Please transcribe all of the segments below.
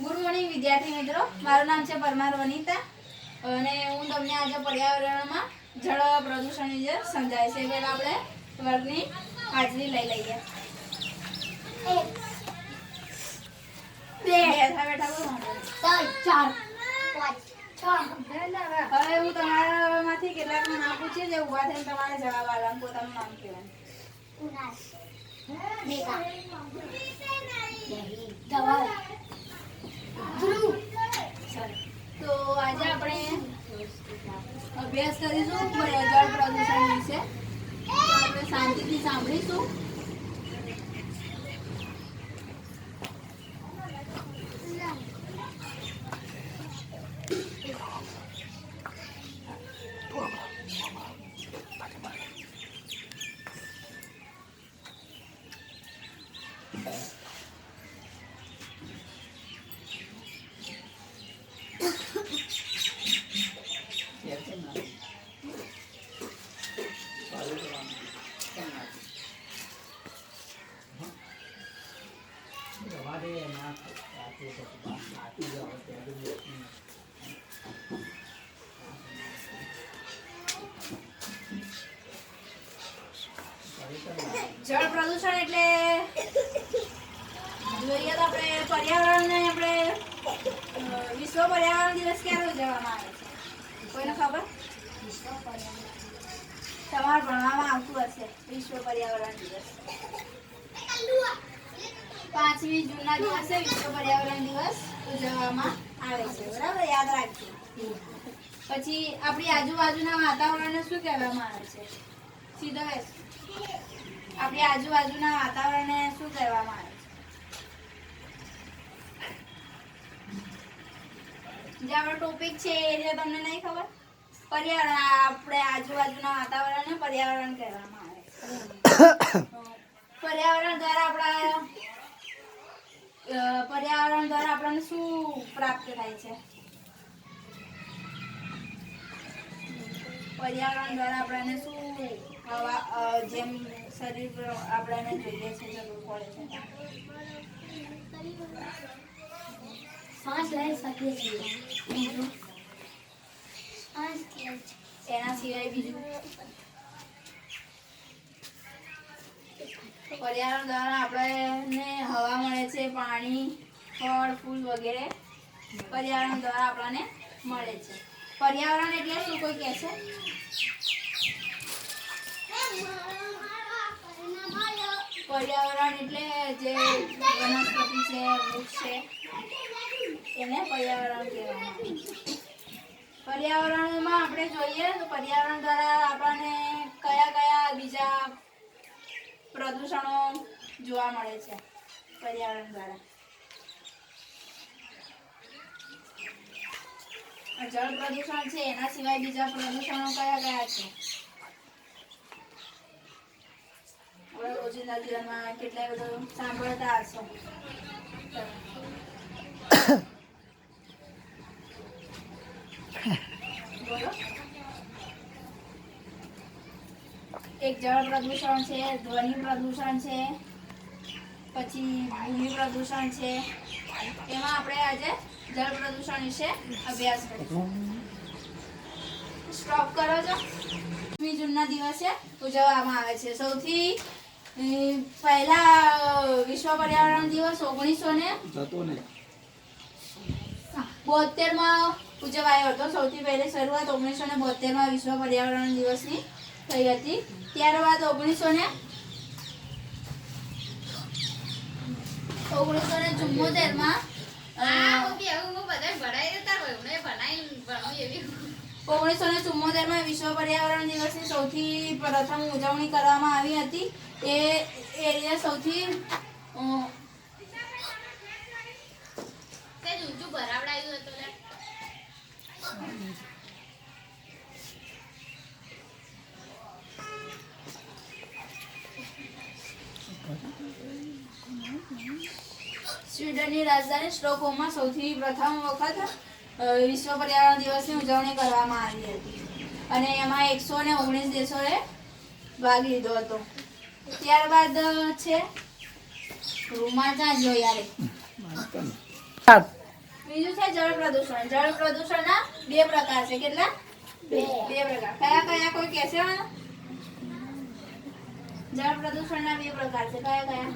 Good morning વિદ્યાર્થી મિત્રો, મારું નામ છે પરમાર વનિતા અને હું તમને આજે પર્યાવરણમાં જળ પ્રદૂષણ વિશે સમજાવીશ. એ પહેલા આપણે વર્ગની હાજરી લઈ લઈએ. હવે હું તમારામાંથી કેટલાકનું નામ પૂછીશ, જે ઉભા થઈને તમારે જવાબ આપવાનું. પોતાનું નામ કહેવાનું. તો આજે આપણે અભ્યાસ કરીશું જળ પ્રદૂષણ વિશે. તો આપણે શાંતિથી સાંભળીશું. જળ પ્રદૂષણ એટલે જોઈએ તો આપણે પર્યાવરણને આપણે વિશ્વ પર્યાવરણ દિવસ ક્યારે ઉજવવામાં આવે છે? કોઈને ખબર? તમારે ભણવામાં આવતું હશે. વિશ્વ પર્યાવરણ દિવસ 5મી જૂનના દિવસે વિશ્વ પર્યાવરણ દિવસ ઉજવવામાં આવે છે. બરાબર, યાદ રાખજો. પછી આપણી આજુબાજુના વાતાવરણને શું કહેવામાં આવે છે? સીધો બેસ. આપણી આજુબાજુના વાતાવરણને શું કહેવામાં આવે છે? જે આપણો ટોપિક છે એ જે તમને નહીં ખબર? પર્યાવરણ. આપણે આજુબાજુના વાતાવરણને પર્યાવરણ કહેવામાં આવે છે. પર્યાવરણ દ્વારા આપણને શું પ્રાપ્ત થાય છે? પર્યાવરણ દ્વારા આપણને શું હવા, જેમ શરીર પર આપણને જોઈએ છે, જરૂર પડે છે, શ્વાસ લઈ શકીએ છીએ. બીજું એના સિવાય બીજું પર્યાવરણ દ્વારા આપણને હવા મળે છે, પાણી, ફળ, ફૂલ વગેરે પર્યાવરણ દ્વારા આપણને મળે છે. પર્યાવરણ એટલે શું, કોઈ કહે છે? પર્યાવરણ એટલે જે વનસ્પતિ છે, વૃક્ષ છે, એને પર્યાવરણ કહેવામાં આવે છે. પર્યાવરણમાં આપણે જોઈએ તો પર્યાવરણ દ્વારા આપણને કયા કયા બીજા પ્રદૂષણો જોવા મળે છે? પર્યાવરણ દ્વારા જળ પ્રદૂષણ છે, એના સિવાય બીજા પ્રદૂષણો કયા કયા છે? રોજિંદા જીવનમાં કેટલાય બધું સાંભળતા હશો. બોલો. એક જળ પ્રદૂષણ છે, ધ્વનિ પ્રદૂષણ છે, પછી ભૂમિ પ્રદૂષણ છે. એમાં આપણે આજે જળ પ્રદૂષણ વિશે અભ્યાસ કરીશું. સ્ટોપ કરો છો. 5મી જૂનના દિવસે ઉજવવામાં આવે છે. સૌથી પહેલા વિશ્વ પર્યાવરણ દિવસ 1972માં ઉજવાયો હતો. સૌથી પહેલી શરૂઆત 1972માં વિશ્વ પર્યાવરણ દિવસની થઈ હતી. ત્યારબાદ 1974માં 1974માં વિશ્વ પર્યાવરણ દિવસની સૌથી પ્રથમ ઉજવણી કરવામાં આવી હતી. એ એરિયા સૌથી સ્વીડનની રાજધાની સ્ટોકહોમમાં સૌથી પ્રથમ વખત વિશ્વ પર્યાવરણ દિવસની ઉજવણી કરવામાં આવી હતી અને એમાં 119 દેશોએ ભાગ લીધો હતો. ત્યારબાદ છે રૂમાલ ત્યાં જો યાર જળ પ્રદૂષણ. જળ પ્રદૂષણના બે પ્રકાર છે. કેટલા? બે પ્રકાર. કયા કયા કોઈ કહેશે મને? જળ પ્રદૂષણના બે પ્રકાર છે. કયા કયા?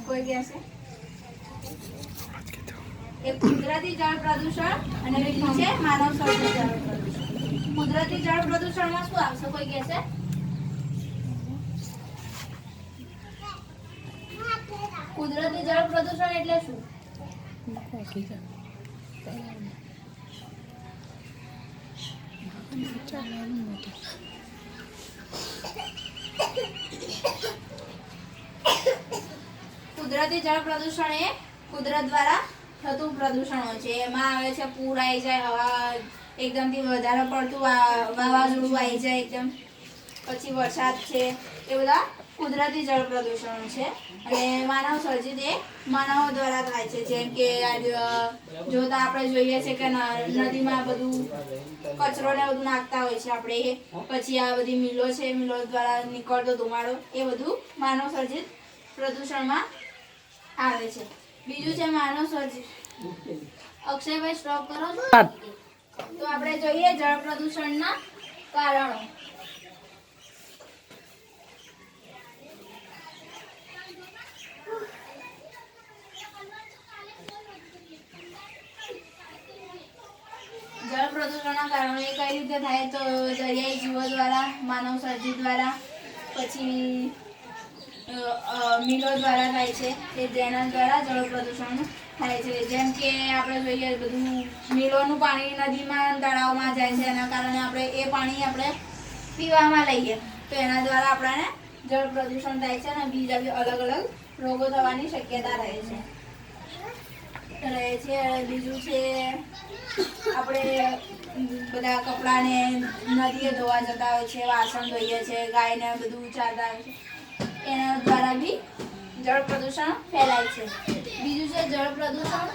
કોઈ કહેશે? એક કુદરતી જળ પ્રદૂષણ અને બીજું છે માનવ સર્જિત જળ પ્રદૂષણ. કુદરતી જળ પ્રદૂષણમાં શું આવશે? કોઈ કહેશે? કુદરતી જળ પ્રદૂષણ એટલે શું? કુદરતી જળ પ્રદૂષણ એ કુદરત દ્વારા થતું પ્રદૂષણ હોય છે. એમાં આવે છે પૂર આવી જાય, હવા એકદમથી વધારે પડતું વાવાઝોડું આવી જાય એકદમ, પછી વરસાદ છે, એ બધા કુદરતી જળ પ્રદૂષણ છે. અને માનવ સર્જિત એ માનવો દ્વારા થાય છે. જેમ કે જોતા આપણે જોઈએ છે કે નદીમાં બધું કચરો ને બધું નાખતા હોય છે આપણે, પછી આ બધી મિલો છે, મિલો દ્વારા નીકળતો ધુમાડો, એ બધું માનવ સર્જિત પ્રદૂષણમાં આવે છે. બીજું છે માનવ સર્જિત. અક્ષયભાઈ સ્ટોપ કરો છો. તો આપણે જોઈએ જળ પ્રદૂષણના કારણો. જળ પ્રદૂષણના કારણો એ કઈ રીતે થાય? તો દરિયાઈ જીવો દ્વારા, માનવ સર્જિત દ્વારા, પછી મિલો દ્વારા થાય છે. તે જેના દ્વારા જળ પ્રદૂષણ થાય છે. જેમ કે આપણે જોઈએ બધું મિલોનું પાણી નદીમાં, તળાવમાં જાય છે, એના કારણે આપણે એ પાણી આપણે પીવામાં લઈએ તો એના દ્વારા આપણને જળ પ્રદૂષણ થાય છે અને બીજા બી અલગ અલગ રોગો થવાની શક્યતા રહે છે. બીજું છે આપણે બધા કપડાને નદીએ ધોવા જતા હોય છે, વાસણ ધોઈએ છીએ, ગાયને બધું ચારતા હોય છે, એના દ્વારા બી જળ પ્રદૂષણ ફેલાય છે. બીજું છે જળ પ્રદૂષણ.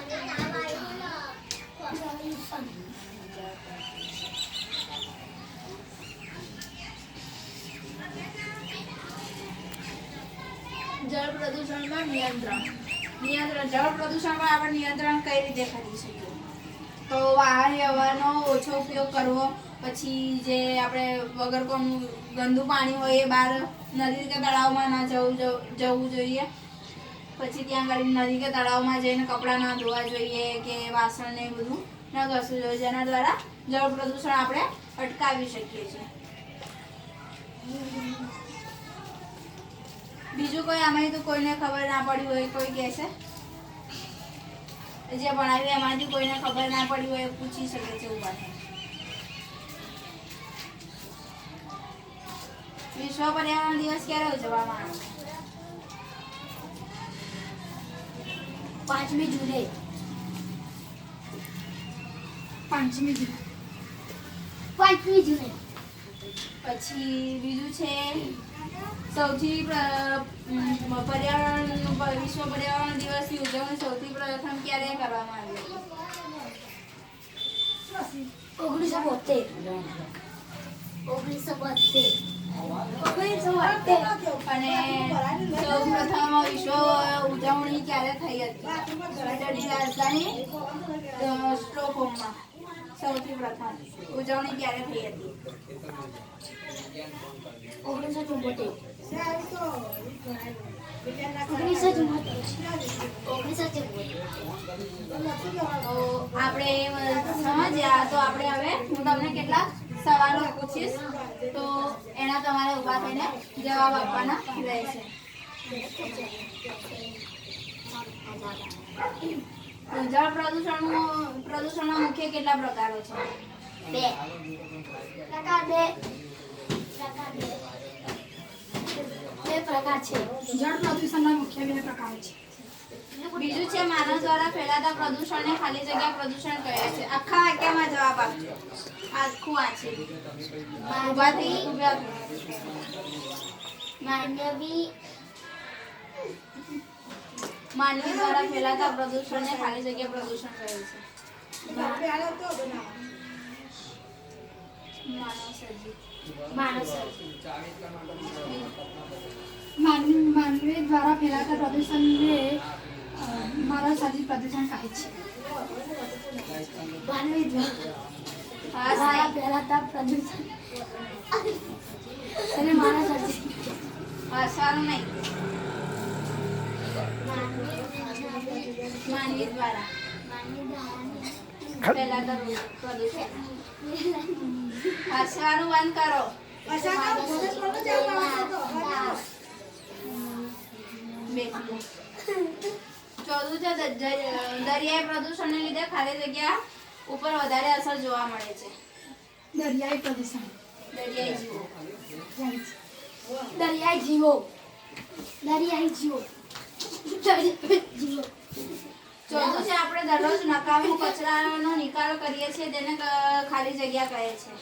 જળ પ્રદૂષણમાં નિયંત્રણ. જળ પ્રદૂષણમાં આપણે નિયંત્રણ કઈ રીતે કરી શકીએ? તો વાહન વ્યવહારનો ઓછો ઉપયોગ કરવો, પછી જે આપણે વગર કોનું ગંદુ પાણી હોય એ બહાર નદી કે તળાવમાં ના જવું જોઈએ. પછી ત્યાં આગળ નદી કે તળાવમાં જઈને કપડાં ના ધોવા જોઈએ કે વાસણ ને બધું ના ઘસવું જોઈએ, જેના દ્વારા જળ પ્રદૂષણ આપણે અટકાવી શકીએ છીએ. બીજું કોઈ આમાંથી તો કોઈને ખબર ના પડી હોય કોઈ કહેશે? જે ભણાવ્યું એમાંથી કોઈને ખબર ના પડી હોય પૂછી શકે છે ઉભા થઈ. વિશ્વ પર્યાવરણ દિવસ ક્યારે ઉજવવામાં આવે? 5મી જૂને. 5મી જૂને. પછી બીજું છે સૌથી પર્યાવરણ વિશ્વ પર્યાવરણ દિવસની ઉજવણી સૌથી પ્રથમ ક્યારે કરવામાં આવી હતી? 1972. અને સૌ પ્રથમ વિશ્વ ઉજવણી ક્યારે થઈ હતી? સ્વીડનની રાજધાની સ્ટોકહોમમાં સૌથી પ્રથમ ઉજવણી ક્યારે થઈ હતી? 1974. આપણે સમજ્યા. તો આપણે હવે હું તમને કેટલાક સવાલો પૂછીશ, તો એના તમારે ઊભા થઈને જવાબ આપવાના રહેશે. જળ પ્રદૂષણના મુખ્ય કેટલા પ્રકારો છે? 2 પ્રકાર છે. જળ પ્રદૂષણના મુખ્ય 2 પ્રકારો છે. બીજું છે માનવ દ્વારા ફેલાતા પ્રદૂષણને ખાલી જગ્યા પ્રદૂષણ કહે છે. આખા વાક્યમાં જવાબ આપજો. આખું વાંચી માનવી દ્વારા ફેલાતા પ્રદૂષણને ખાલી જગ્યા પ્રદૂષણ કહે છે. માનવ સર્જિત. માનવ માનવી દ્વારા ફેલાતા પ્રદૂષણને માનવ સર્જિત પ્રદૂષણ કહે છે. માનવી હા દ્વારા ફેલાતા પ્રદૂષણ અને માનવ સર્જિત હસવાનું નહીં. માનવી દ્વારા ફેલાતા પ્રદૂષણ. હસવાનું બંધ કરો. બેઠું. ચોથું છે દરિયાઈ પ્રદૂષણને લીધે ખાલી જગ્યા ઉપર વધારે અસર જોવા મળે છે. દરિયાઈ પ્રદૂષણ. દરિયાઈ જીવો. દરિયાઈ જીવો દરિયાઈ જીવો જીવો ચોથું છે આપણે દરરોજ નકામો કચરાનો નિકાલ કરીએ છીએ તેને ખાલી જગ્યા કહે છે.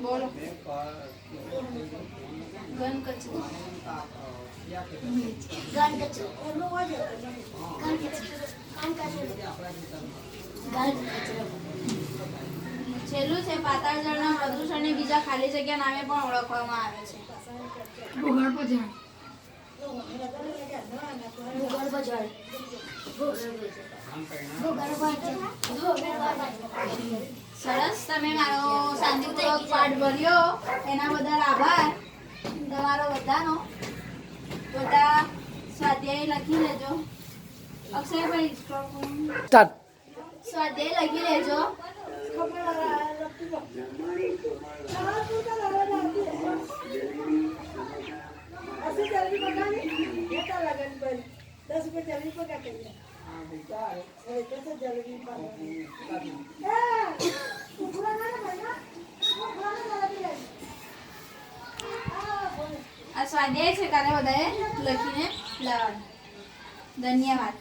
બોલો. ઘન કચરો. ઘન કચરો છેલ્લું છે પાતાળ જળના પ્રદૂષણને બીજા ખાલી જગ્યા નામે પણ ઓળખવામાં આવે છે. ભૂગર્ભ જળ. ભૂગર્ભ જળ સરસ, તમે મારો શાંતિપૂર્વક પાઠ ભર્યો એના બદલ આભાર તમારો બધાનો. બધા સ્વાધ્યાય લખી લેજો. અક્ષયભાઈ સ્વાધ્યાય લખી લેજો. આ સ્વાધ્યાય છે કાલે બધાએ લખીને લાવવાનું. ધન્યવાદ.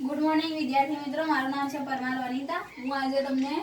ગુડ મોર્નિંગ વિદ્યાર્થી મિત્રો, મારું નામ છે પરમાર વનિતા. હું આજે તમને